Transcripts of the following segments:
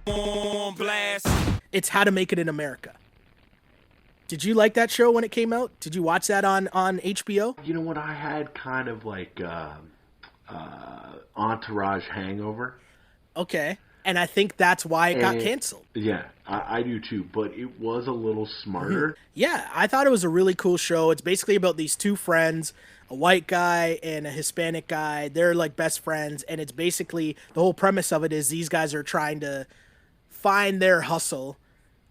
On blast. It's How to Make It in America. Did you like that show when it came out? Did you watch that on HBO? You know what? I had kind of like Entourage hangover. Okay. And I think that's why it got canceled. Yeah, I do too. But it was a little smarter. Yeah, I thought it was a really cool show. It's basically about these two friends, a white guy and a Hispanic guy. They're like best friends, and it's basically the whole premise of it is these guys are trying to find their hustle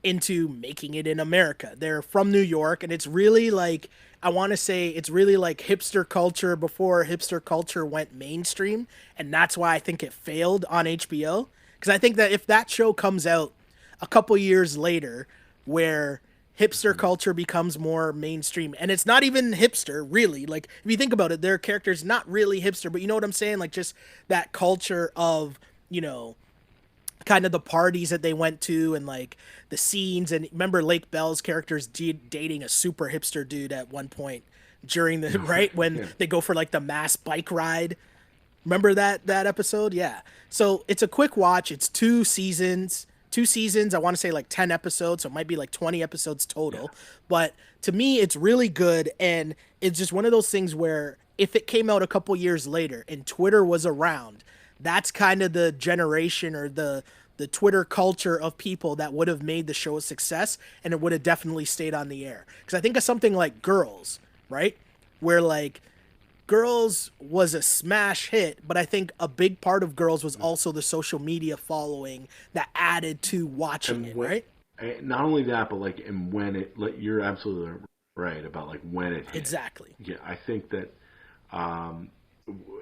into making it in America. They're from New York, and it's really like, I want to say it's really like hipster culture before hipster culture went mainstream, and that's why I think it failed on HBO. Because I think that if that show comes out a couple years later, where hipster culture becomes more mainstream, and it's not even hipster really, like if you think about it, their character's not really hipster, but you know what I'm saying, like just that culture of, you know, kind of the parties that they went to and like the scenes. And remember Lake Bell's character's dating a super hipster dude at one point during the right when they go for like the mass bike ride. Remember that episode? Yeah. So it's a quick watch. It's two seasons. I want to say like 10 episodes, so it might be like 20 episodes total. Yeah. But to me, it's really good, and it's just one of those things where if it came out a couple years later and Twitter was around, that's kind of the generation or the Twitter culture of people that would have made the show a success, and it would have definitely stayed on the air. Because I think of something like Girls, right? Where like Girls was a smash hit, but I think a big part of Girls was also the social media following that added to watching it, right? Not only that, but like, and when it, like, you're absolutely right about like when it hit. Exactly. Yeah, I think that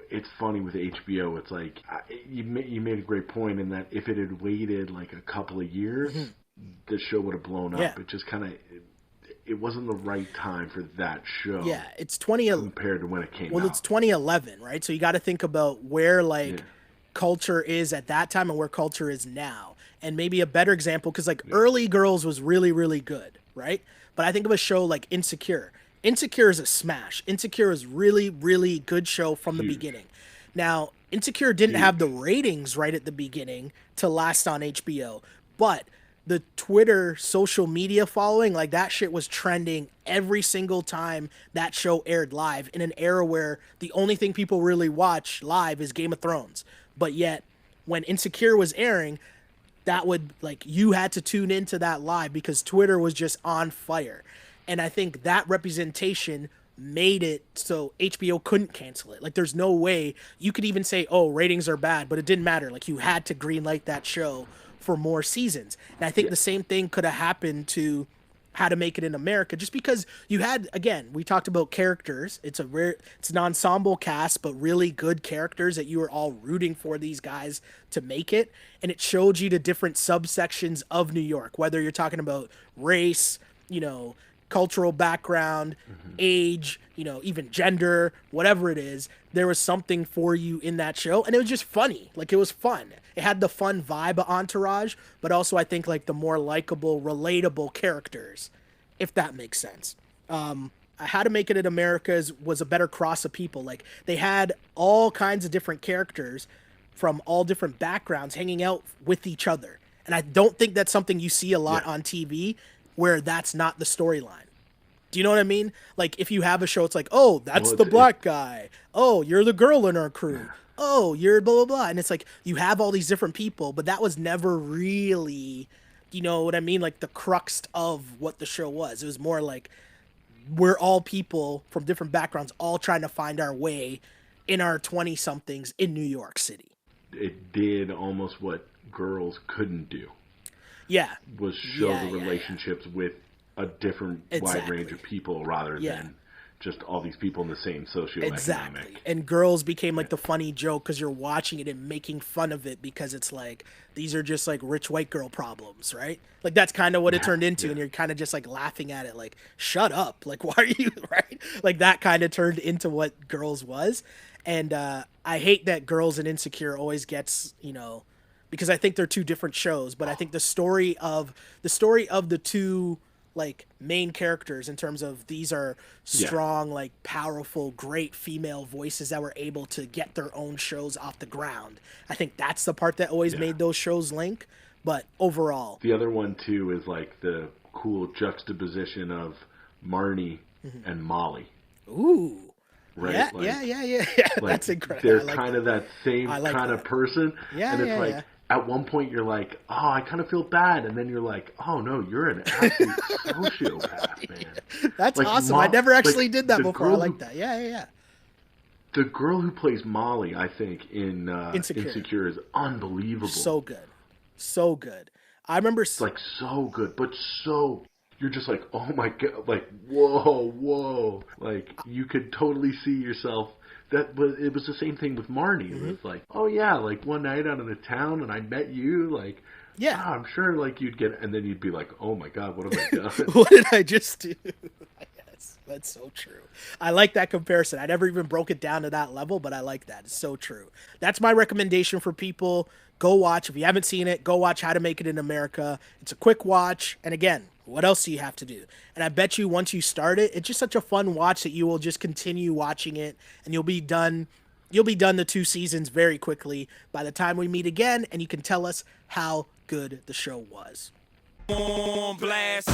it's funny with HBO. It's like you made a great point in that if it had waited like a couple of years, the show would have blown up. Yeah. It just kind of it wasn't the right time for that show. Yeah, it's 2011 compared to when it came out. Well, it's 2011, right? So you got to think about where like culture is at that time and where culture is now. And maybe a better example, because like early Girls was really, really good, right? But I think of a show like Insecure. Insecure is a smash. Insecure is really, really good show from the beginning. Now, Insecure didn't have the ratings right at the beginning to last on HBO, but the Twitter social media following, like that shit was trending every single time that show aired live in an era where the only thing people really watch live is Game of Thrones. But yet, when Insecure was airing, that would, like, you had to tune into that live because Twitter was just on fire. And I think that representation made it so HBO couldn't cancel it. Like, there's no way you could even say, oh, ratings are bad, but it didn't matter. Like, you had to greenlight that show for more seasons. And I think the same thing could have happened to How to Make It in America, just because you had, again, we talked about characters. It's an ensemble cast, but really good characters that you were all rooting for these guys to make it. And it showed you the different subsections of New York, whether you're talking about race, you know, cultural background, age, you know, even gender, whatever it is, there was something for you in that show. And it was just funny. Like, it was fun. It had the fun vibe of Entourage, but also I think like the more likable, relatable characters, if that makes sense. How to Make It in America was a better cross of people. Like, they had all kinds of different characters from all different backgrounds hanging out with each other. And I don't think that's something you see a lot on TV where that's not the storyline. Do you know what I mean? Like, if you have a show, it's like, oh, that's the black guy. Oh, you're the girl in our crew. Oh, you're blah, blah, blah. And it's like, you have all these different people, but that was never really, you know what I mean? Like, the crux of what the show was. It was more like, we're all people from different backgrounds, all trying to find our way in our 20-somethings in New York City. It did almost what Girls couldn't do. Yeah. Was show the relationships with a different wide range of people rather than just all these people in the same socioeconomic. Exactly. And Girls became like the funny joke because you're watching it and making fun of it because it's like, these are just like rich white girl problems, right? Like, that's kind of what it turned into. And you're kind of just like laughing at it like, shut up. Like, why are you, right? Like, that kind of turned into what Girls was. And I hate that Girls and Insecure always gets, you know, because I think they're two different shows, but I think the story of the two like main characters in terms of these are strong, like powerful, great female voices that were able to get their own shows off the ground. I think that's the part that always made those shows link. But overall, the other one too is like the cool juxtaposition of Marnie and Molly. ooh, Right? yeah, Like, yeah. like That's incredible. they're like kind of that same kind of person. Yeah, and it's like at one point you're like, oh, I kind of feel bad, and then you're like, oh no, you're an absolute sociopath, man. That's like, awesome. I never actually did that before. I like who, that. Yeah. The girl who plays Molly, I think, in Insecure. Insecure is unbelievable. So good. I remember like so good, but so you're just like, oh my god, like whoa, like you could totally see yourself. That was it was the same thing with Marnie. It was like, oh yeah, like one night out in the town and I met you, like yeah, I'm sure like you'd get, and then you'd be like, oh my god, what have I done? What did I just do? Yes, that's so true. I like that comparison. I never even broke it down to that level, but I like that. It's so true. That's my recommendation for people. Go watch. If you haven't seen it, go watch How to Make It in America. It's a quick watch. And again, what else do you have to do? And I bet you once you start it, it's just such a fun watch that you will just continue watching it and you'll be done. You'll be done the 2 seasons very quickly by the time we meet again, and you can tell us how good the show was. On blast.